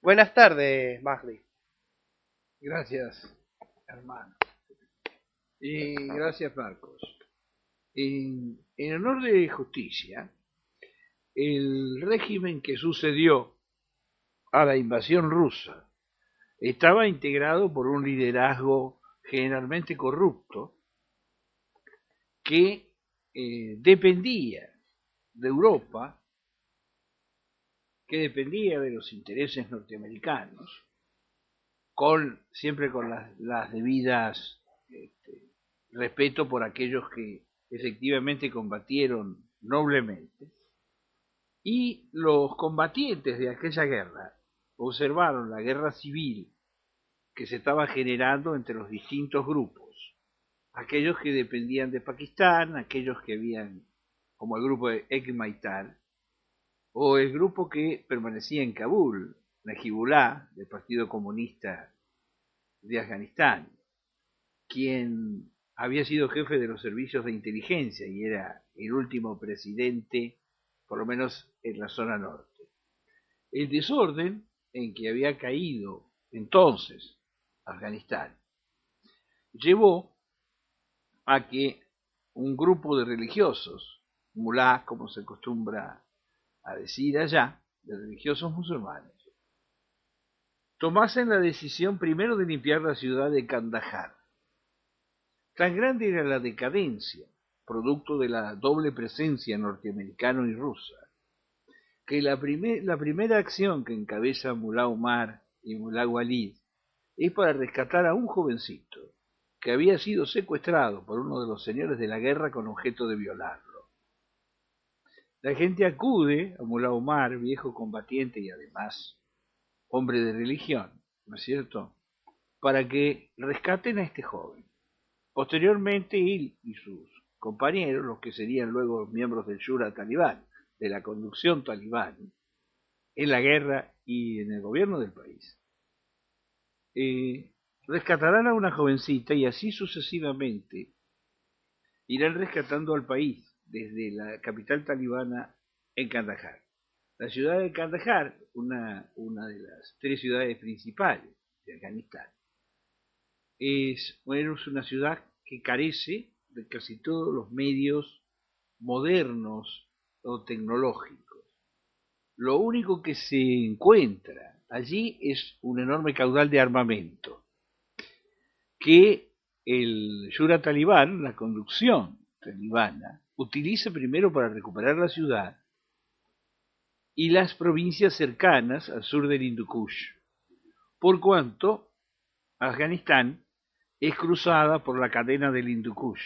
Buenas tardes, Mahdi. Gracias, hermano. Y gracias, Marcos. En honor de justicia, el régimen que sucedió a la invasión rusa estaba integrado por un liderazgo generalmente corrupto que dependía de Europa, que dependía de los intereses norteamericanos, siempre con las debidas respeto por aquellos que efectivamente combatieron noblemente, y los combatientes de aquella guerra observaron la guerra civil que se estaba generando entre los distintos grupos, aquellos que dependían de Pakistán, aquellos que habían, como el grupo de Ekmaitar, o el grupo que permanecía en Kabul, Najibullah, del Partido Comunista de Afganistán, quien había sido jefe de los servicios de inteligencia y era el último presidente, por lo menos en la zona norte. El desorden en que había caído entonces Afganistán llevó a que un grupo de religiosos, mulás, como se acostumbra a decir allá, de religiosos musulmanes, tomasen la decisión primero de limpiar la ciudad de Kandahar. Tan grande era la decadencia, producto de la doble presencia norteamericana y rusa, que la primera acción que encabeza Mullah Omar y Mullah Walid es para rescatar a un jovencito que había sido secuestrado por uno de los señores de la guerra con objeto de violarlo. La gente acude a Mullah Omar, viejo combatiente y además hombre de religión, ¿no es cierto?, para que rescaten a este joven. Posteriormente, él y sus compañeros, los que serían luego miembros del Shura talibán, de la conducción talibán, en la guerra y en el gobierno del país, rescatarán a una jovencita y así sucesivamente irán rescatando al país, desde la capital talibana en Kandahar. La ciudad de Kandahar, una de las 3 ciudades principales de Afganistán, es una ciudad que carece de casi todos los medios modernos o tecnológicos. Lo único que se encuentra allí es un enorme caudal de armamento que el Shura Talibán, la conducción talibana, utiliza primero para recuperar la ciudad y las provincias cercanas al sur del Hindu Kush, por cuanto Afganistán es cruzada por la cadena del Hindu Kush.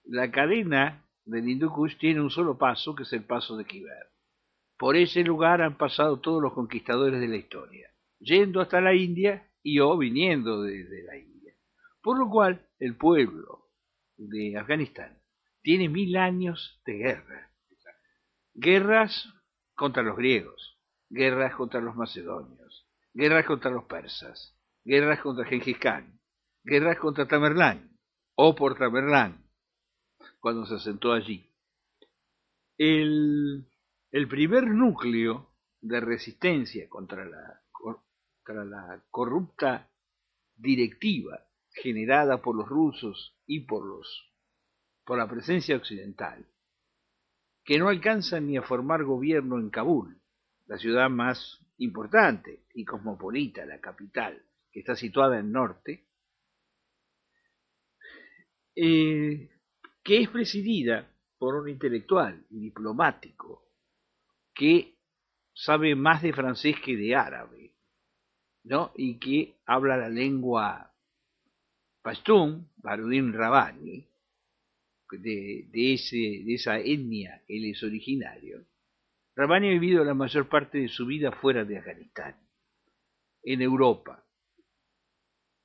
La cadena del Hindu Kush tiene un solo paso, que es el paso de Khyber. Por ese lugar han pasado todos los conquistadores de la historia, yendo hasta la India y o viniendo desde la India. Por lo cual, el pueblo de Afganistán tiene 1000 años de guerra. Guerras contra los griegos, guerras contra los macedonios, guerras contra los persas, guerras contra Gengis Khan, guerras contra Tamerlán, o por Tamerlán, cuando se asentó allí. El primer núcleo de resistencia contra la corrupta directiva generada por los rusos y por la presencia occidental, que no alcanzan ni a formar gobierno en Kabul, la ciudad más importante y cosmopolita, la capital, que está situada en el norte, que es presidida por un intelectual y diplomático que sabe más de francés que de árabe, ¿no? Y que habla la lengua pastún, Baruddin Rabbani, de esa etnia él es originario. Rabbani ha vivido la mayor parte de su vida fuera de Afganistán, en Europa,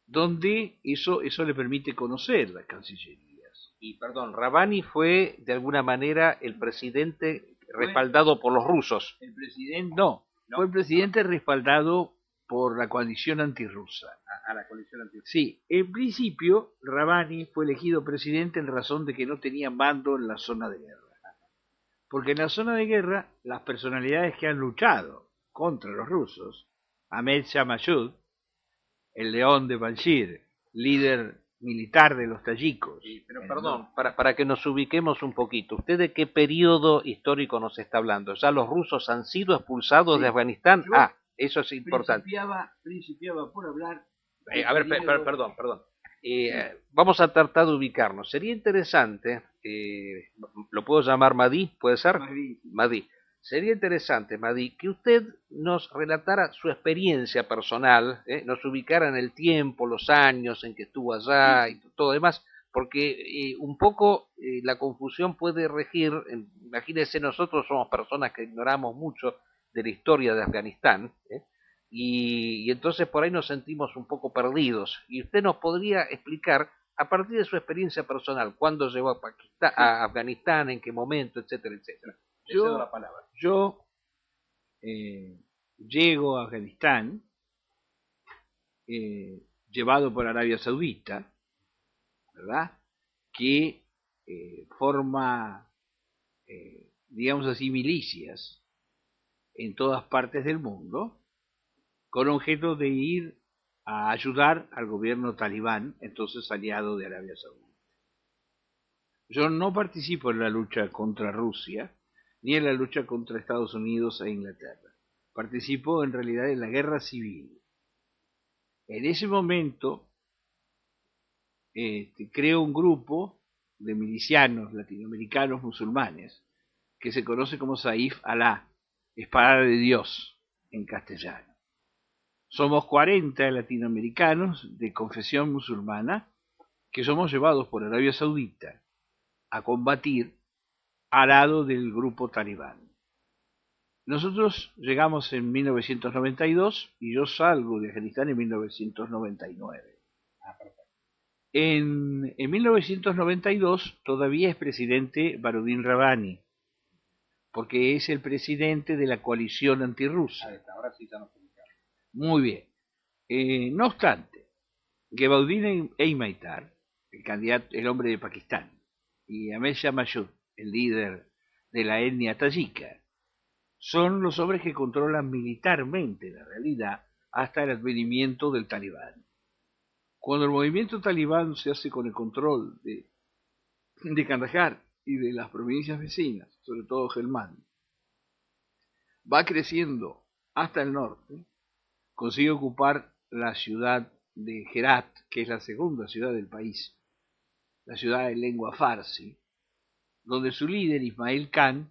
donde eso le permite conocer las cancillerías. Y perdón, Rabbani fue de alguna manera el presidente respaldado por los rusos. El presidente no, fue el presidente respaldado por la coalición antirrusa. A la coalición antirrusa. Sí, en principio Rabbani fue elegido presidente en razón de que no tenía mando en la zona de guerra. Porque en la zona de guerra, las personalidades que han luchado contra los rusos, Ahmed Shah Massoud, el León de Panjshir, líder militar de los tayikos. Sí, pero perdón, para que nos ubiquemos un poquito, ¿usted de qué periodo histórico nos está hablando? ¿Ya los rusos han sido expulsados de Afganistán? Eso es importante. Principiaba por hablar... A ver, perdón. Vamos a tratar de ubicarnos. Sería interesante, ¿lo puedo llamar Mahdi? ¿Puede ser? Mahdi. Sería interesante, Mahdi, que usted nos relatara su experiencia personal, nos ubicara en el tiempo, los años en que estuvo allá y todo demás, porque un poco la confusión puede regir, imagínense, nosotros somos personas que ignoramos mucho de la historia de Afganistán, y entonces por ahí nos sentimos un poco perdidos, y usted nos podría explicar, a partir de su experiencia personal, cuándo llegó a Afganistán, en qué momento, etcétera, etcétera. Yo llego a Afganistán llevado por Arabia Saudita, ¿verdad? Que forma, digamos así, milicias en todas partes del mundo, con objeto de ir a ayudar al gobierno talibán, entonces aliado de Arabia Saudita. Yo no participo en la lucha contra Rusia, ni en la lucha contra Estados Unidos e Inglaterra. Participo en realidad en la guerra civil. En ese momento creo un grupo de milicianos latinoamericanos musulmanes que se conoce como Saif Alá, espada de Dios en castellano. Somos 40 latinoamericanos de confesión musulmana que somos llevados por Arabia Saudita a combatir al lado del grupo talibán. Nosotros llegamos en 1992 y yo salgo de Afganistán en 1999. En 1992 todavía es presidente Baruddin Rabbani, porque es el presidente de la coalición antirrusa. Ahora sí estamos ubicados. Muy bien. No obstante, Gebaudin Heimaitar, el hombre de Pakistán, y Ahmed Shah Massoud, el líder de la etnia tayika, son los hombres que controlan militarmente la realidad hasta el advenimiento del talibán. Cuando el movimiento talibán se hace con el control de Kandahar y de las provincias vecinas, sobre todo Helmand, va creciendo hasta el norte, consigue ocupar la ciudad de Herat, que es la segunda ciudad del país, la ciudad de lengua farsi, donde su líder, Ismail Khan,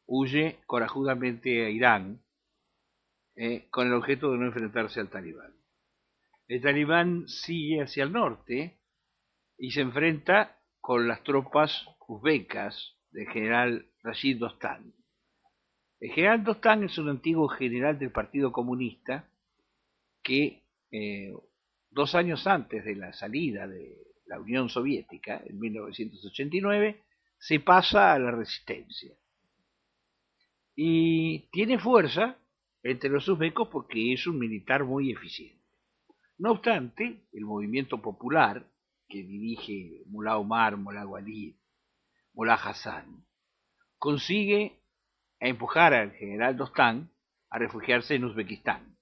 huye corajudamente a Irán con el objeto de no enfrentarse al talibán. El talibán sigue hacia el norte y se enfrenta con las tropas uzbecas del general Rashid Dostan. El general Dostan es un antiguo general del Partido Comunista que 2 años antes de la salida de la Unión Soviética, en 1989, se pasa a la resistencia. Y tiene fuerza entre los uzbecos porque es un militar muy eficiente. No obstante, el movimiento popular que dirige Mullah Omar, Mullah Walid, Mullah Hassan, consigue empujar al general Dostan a refugiarse en Uzbekistán.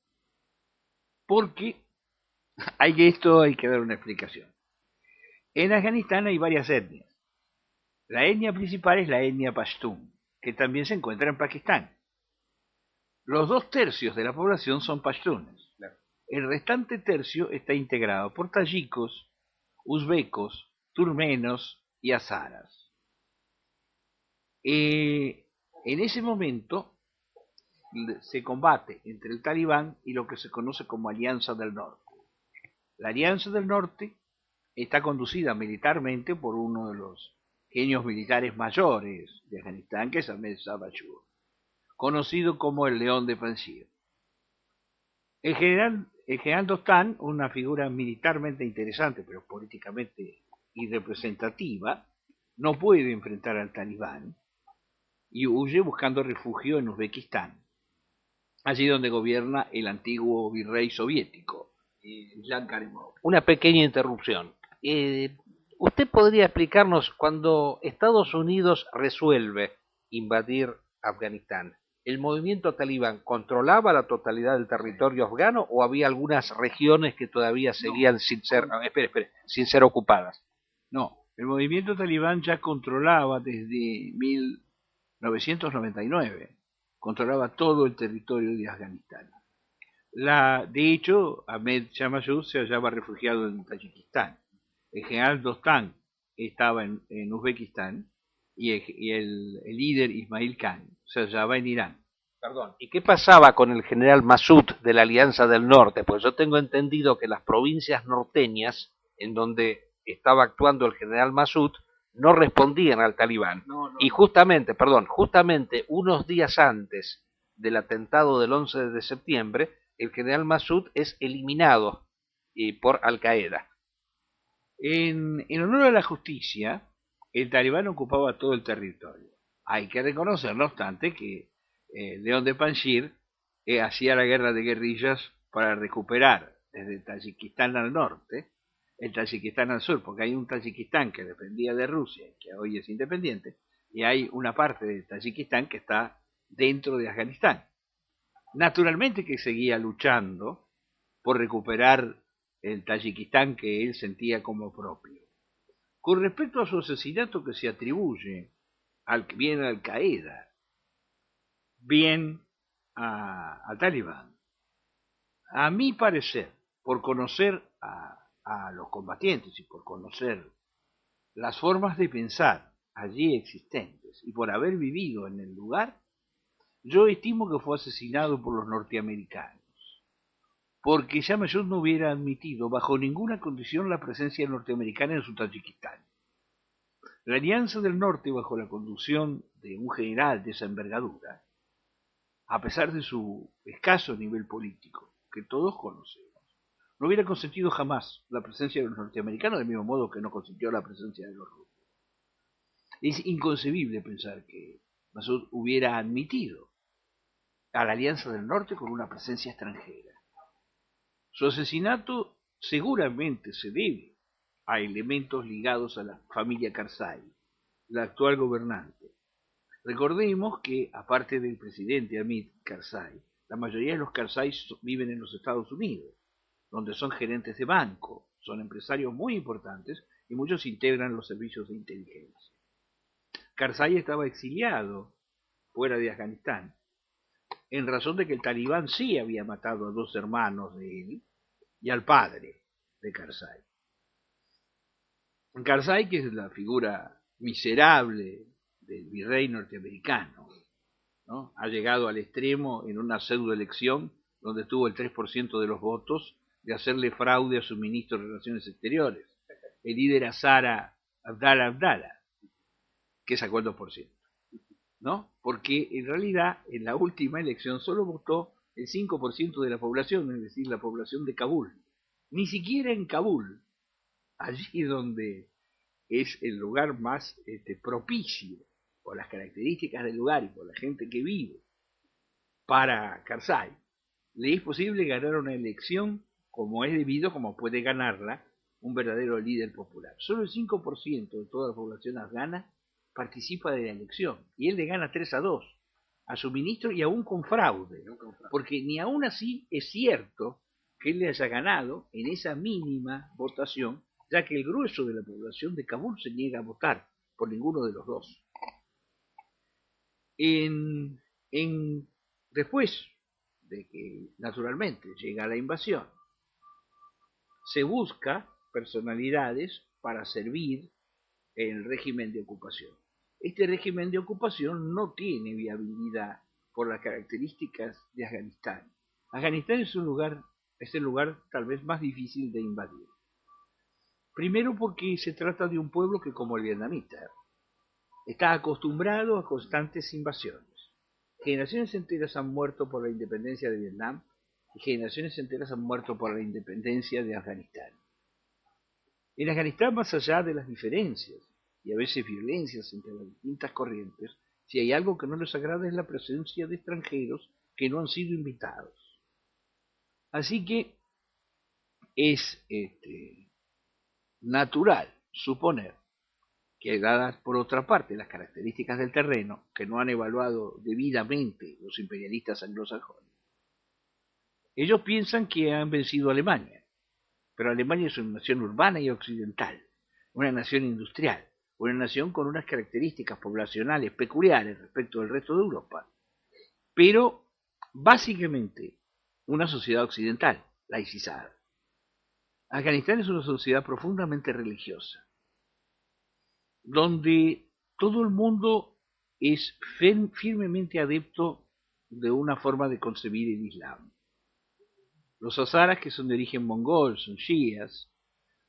Porque hay que dar una explicación. En Afganistán hay varias etnias. La etnia principal es la etnia Pashtun, que también se encuentra en Pakistán. Los 2/3 de la población son pashtunes. El restante tercio está integrado por tayikos, uzbecos, turmenos y azaras. En ese momento se combate entre el talibán y lo que se conoce como Alianza del Norte. La Alianza del Norte está conducida militarmente por uno de los genios militares mayores de Afganistán, que es Ahmed Shah Bashur, conocido como el León de Panjshir. El general Dostan, una figura militarmente interesante, pero políticamente irrepresentativa, no puede enfrentar al talibán y huye buscando refugio en Uzbekistán, allí donde gobierna el antiguo virrey soviético, Islam Karimov. Una pequeña interrupción. ¿Usted podría explicarnos cuando Estados Unidos resuelve invadir Afganistán? ¿El movimiento talibán controlaba la totalidad del territorio afgano o había algunas regiones que todavía seguían sin ser ocupadas? No, el movimiento talibán ya controlaba desde 1999, controlaba todo el territorio de Afganistán. De hecho, Ahmed Shah Massoud se hallaba refugiado en Tayikistán. El general Dostan estaba en Uzbekistán y el líder Ismail Khan se hallaba en Irán. Perdón, ¿y qué pasaba con el general Massoud de la Alianza del Norte? Pues yo tengo entendido que las provincias norteñas, en donde estaba actuando el general Massoud, no respondían al talibán. No. Y justamente unos días antes del atentado del 11 de septiembre, el general Massoud es eliminado por Al-Qaeda. En honor a la justicia, el talibán ocupaba todo el territorio. Hay que reconocer, no obstante, que León de Panjshir hacía la guerra de guerrillas para recuperar desde Tayikistán al norte, el Tayikistán al sur, porque hay un Tayikistán que dependía de Rusia, que hoy es independiente, y hay una parte de Tayikistán que está dentro de Afganistán. Naturalmente que seguía luchando por recuperar el Tayikistán que él sentía como propio. Con respecto a su asesinato, que se atribuye bien a Al-Qaeda, bien al talibán, a mi parecer, por conocer a los combatientes y por conocer las formas de pensar allí existentes y por haber vivido en el lugar, yo estimo que fue asesinado por los norteamericanos, porque Shah Massoud no hubiera admitido bajo ninguna condición la presencia norteamericana en su Tayikistán. La Alianza del Norte, bajo la conducción de un general de esa envergadura, a pesar de su escaso nivel político, que todos conocemos, no hubiera consentido jamás la presencia de los norteamericanos, del mismo modo que no consintió la presencia de los rusos. Es inconcebible pensar que Massoud hubiera admitido a la Alianza del Norte con una presencia extranjera. Su asesinato seguramente se debe a elementos ligados a la familia Karzai, la actual gobernante, Recordemos que, aparte del presidente Hamid Karzai, la mayoría de los Karzai viven en los Estados Unidos, donde son gerentes de banco, son empresarios muy importantes y muchos integran los servicios de inteligencia. Karzai estaba exiliado fuera de Afganistán, en razón de que el talibán sí había matado a 2 hermanos de él y al padre de Karzai. Karzai, que es la figura miserable del virrey norteamericano, ¿no? Ha llegado al extremo en una pseudoelección donde tuvo el 3% de los votos de hacerle fraude a su ministro de Relaciones Exteriores, el líder Azara Abdallah, que sacó el 2%, ¿no? Porque en realidad en la última elección solo votó el 5% de la población, es decir, la población de Kabul. Ni siquiera en Kabul, allí donde es el lugar más propicio por las características del lugar y por la gente que vive para Karzai, le es posible ganar una elección como es debido, como puede ganarla un verdadero líder popular. Solo el 5% de toda la población afgana participa de la elección y él le gana 3-2 a su ministro y aún con fraude, porque ni aún así es cierto que él le haya ganado en esa mínima votación, ya que el grueso de la población de Kabul se niega a votar por ninguno de los dos. Después de que naturalmente llega la invasión, se busca personalidades para servir en el régimen de ocupación. Este régimen de ocupación no tiene viabilidad por las características de Afganistán. Afganistán es el lugar tal vez más difícil de invadir. Primero porque se trata de un pueblo que, como el vietnamita, está acostumbrado a constantes invasiones. Generaciones enteras han muerto por la independencia de Vietnam y generaciones enteras han muerto por la independencia de Afganistán. En Afganistán, más allá de las diferencias y a veces violencias entre las distintas corrientes, si hay algo que no les agrada es la presencia de extranjeros que no han sido invitados. Así que es natural suponer que, dadas por otra parte las características del terreno que no han evaluado debidamente los imperialistas anglosajones, ellos piensan que han vencido a Alemania, pero Alemania es una nación urbana y occidental, una nación industrial, una nación con unas características poblacionales peculiares respecto del resto de Europa, pero básicamente una sociedad occidental, laicizada. Afganistán es una sociedad profundamente religiosa, donde todo el mundo es firmemente adepto de una forma de concebir el Islam. Los hazaras, que son de origen mongol, son shias,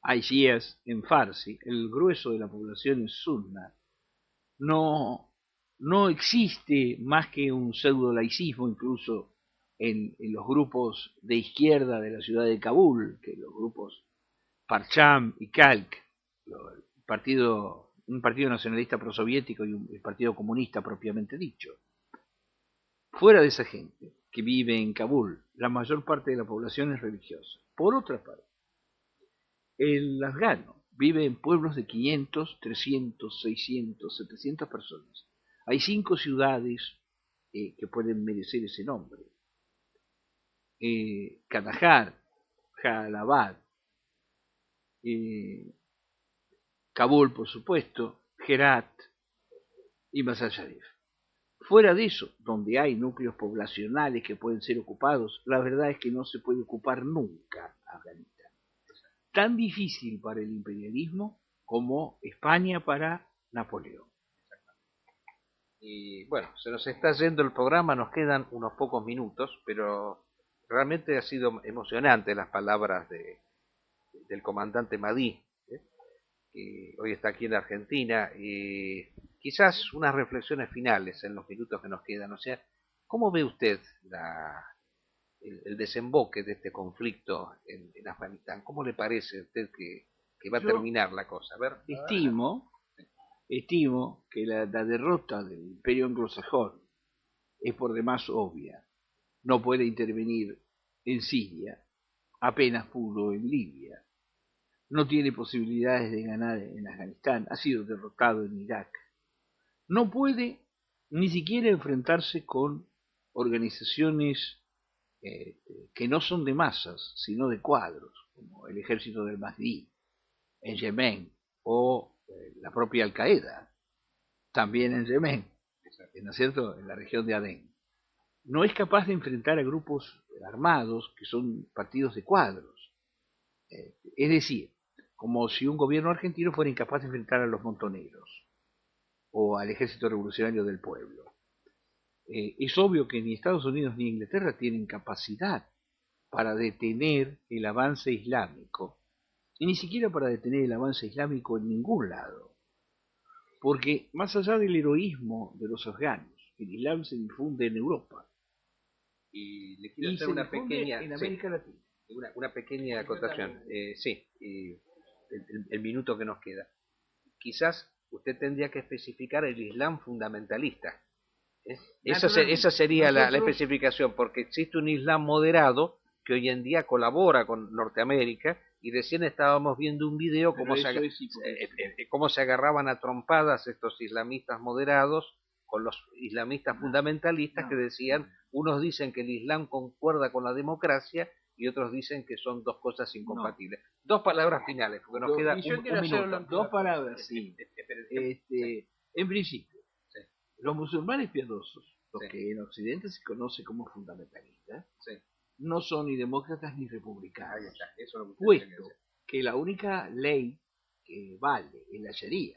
hay shias en Farsi, el grueso de la población es sunna. No existe más que un pseudo laicismo incluso en los grupos de izquierda de la ciudad de Kabul, que los grupos Parcham y Khalq, un partido nacionalista prosoviético y el partido comunista propiamente dicho. Fuera de esa gente que vive en Kabul, la mayor parte de la población es religiosa. Por otra parte, el afgano vive en pueblos de 500, 300, 600, 700 personas. Hay 5 ciudades que pueden merecer ese nombre. Kandahar, Jalalabad, Kabul, por supuesto, Herat y Mazar Sharif. Fuera de eso, donde hay núcleos poblacionales que pueden ser ocupados, la verdad es que no se puede ocupar nunca Afganistán. Tan difícil para el imperialismo como España para Napoleón. Y bueno, se nos está yendo el programa, nos quedan unos pocos minutos, pero realmente ha sido emocionante las palabras del comandante Madí, que hoy está aquí en la Argentina, y quizás unas reflexiones finales en los minutos que nos quedan. O sea, ¿cómo ve usted el desemboque de este conflicto en Afganistán? ¿Cómo le parece a usted que va a terminar la cosa? A ver. Estimo que la derrota del imperio anglosajón es por demás obvia. No puede intervenir en Siria, apenas pudo en Libia. No tiene posibilidades de ganar en Afganistán, ha sido derrotado en Irak. No puede ni siquiera enfrentarse con organizaciones que no son de masas, sino de cuadros, como el ejército del Mahdi en Yemen o la propia Al-Qaeda, también en Yemen, ¿no es cierto?, en la región de Adén. No es capaz de enfrentar a grupos armados que son partidos de cuadros. Es decir, como si un gobierno argentino fuera incapaz de enfrentar a los montoneros o al ejército revolucionario del pueblo. Es obvio que ni Estados Unidos ni Inglaterra tienen capacidad para detener el avance islámico, y ni siquiera para detener el avance islámico en ningún lado. Porque más allá del heroísmo de los afganos, el Islam se difunde en Europa. Y le quiero hacer una pequeña, en América Latina. Una pequeña acotación. El minuto que nos queda. Quizás usted tendría que especificar el Islam fundamentalista. Esa sería la especificación, porque existe un Islam moderado que hoy en día colabora con Norteamérica, y recién estábamos viendo un video cómo se agarraban a trompadas estos islamistas moderados con los islamistas fundamentalistas que decían, unos dicen que el Islam concuerda con la democracia y otros dicen que son dos cosas incompatibles. Dos palabras finales, porque nos queda un minuto. Dos palabras, sí. En principio, los musulmanes piadosos, los que en Occidente se conoce como fundamentalistas, no son ni demócratas ni republicanos. Ahí está, eso es lo que puesto que la única ley que vale es la Sharia,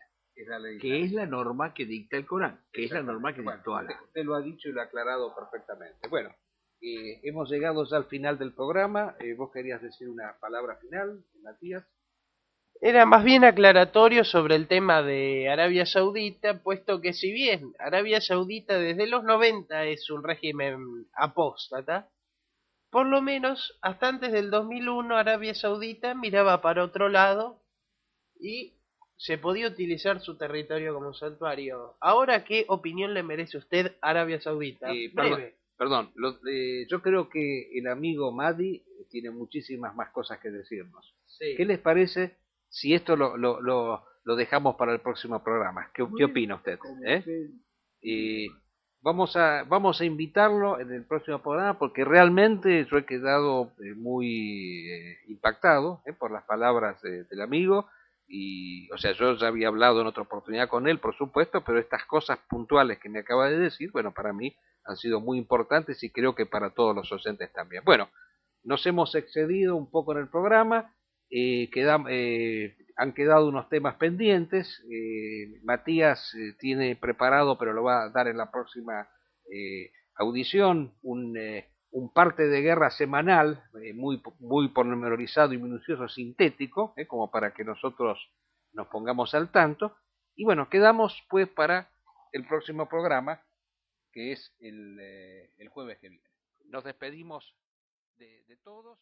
que es la norma que dicta el Corán, que es la norma que dictó Alá. Usted lo ha dicho y lo ha aclarado perfectamente. Bueno, hemos llegado ya al final del programa. ¿Vos querías decir una palabra final, Matías? Era más bien aclaratorio sobre el tema de Arabia Saudita, puesto que si bien Arabia Saudita desde los 90 es un régimen apóstata, por lo menos hasta antes del 2001 Arabia Saudita miraba para otro lado y se podía utilizar su territorio como santuario. Ahora, ¿qué opinión le merece usted Arabia Saudita? Perdón, yo creo que el amigo Madi tiene muchísimas más cosas que decirnos. Sí. ¿Qué les parece si esto lo dejamos para el próximo programa? ¿Qué opina usted? Vamos a invitarlo en el próximo programa, porque realmente yo he quedado muy impactado por las palabras del amigo. Y, o sea, yo ya había hablado en otra oportunidad con él, por supuesto, pero estas cosas puntuales que me acaba de decir, bueno, para mí han sido muy importantes y creo que para todos los oyentes también. Bueno, nos hemos excedido un poco en el programa, han quedado unos temas pendientes. Matías tiene preparado, pero lo va a dar en la próxima audición, un parte de guerra semanal, muy pormenorizado y minucioso, sintético, como para que nosotros nos pongamos al tanto. Y bueno, quedamos pues para el próximo programa, que es el jueves que viene. Nos despedimos de todos.